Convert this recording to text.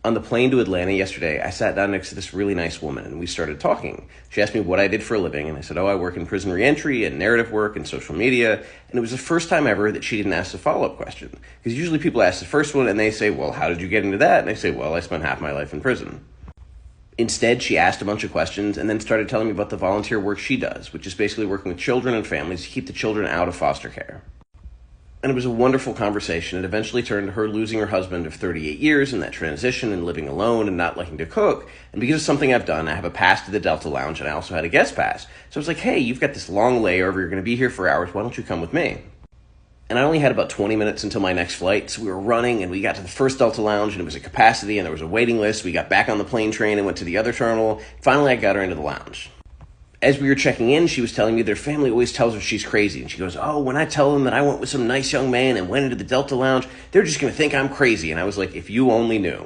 On the plane to Atlanta yesterday, I sat down next to this really nice woman and we started talking. She asked me what I did for a living, and I said, oh, I work in prison reentry and narrative work and social media. And it was the first time ever that she didn't ask the follow-up question. Because usually people ask the first one and they say, well, how did you get into that? And I say, well, I spent half my life in prison. Instead, she asked a bunch of questions and then started telling me about the volunteer work she does, which is basically working with children and families to keep the children out of foster care. And it was a wonderful conversation. It eventually turned to her losing her husband of 38 years and that transition and living alone and not liking to cook. And because of something I've done, I have a pass to the Delta Lounge and I also had a guest pass. So I was like, hey, you've got this long layover. You're going to be here for hours. Why don't you come with me? And I only had about 20 minutes until my next flight. So we were running and we got to the first Delta Lounge and it was a capacity and there was a waiting list. We got back on the plane train and went to the other terminal. Finally, I got her into the lounge. As we were checking in, she was telling me their family always tells her she's crazy. And she goes, oh, when I tell them that I went with some nice young man and went into the Delta Lounge, they're just going to think I'm crazy. And I was like, if you only knew.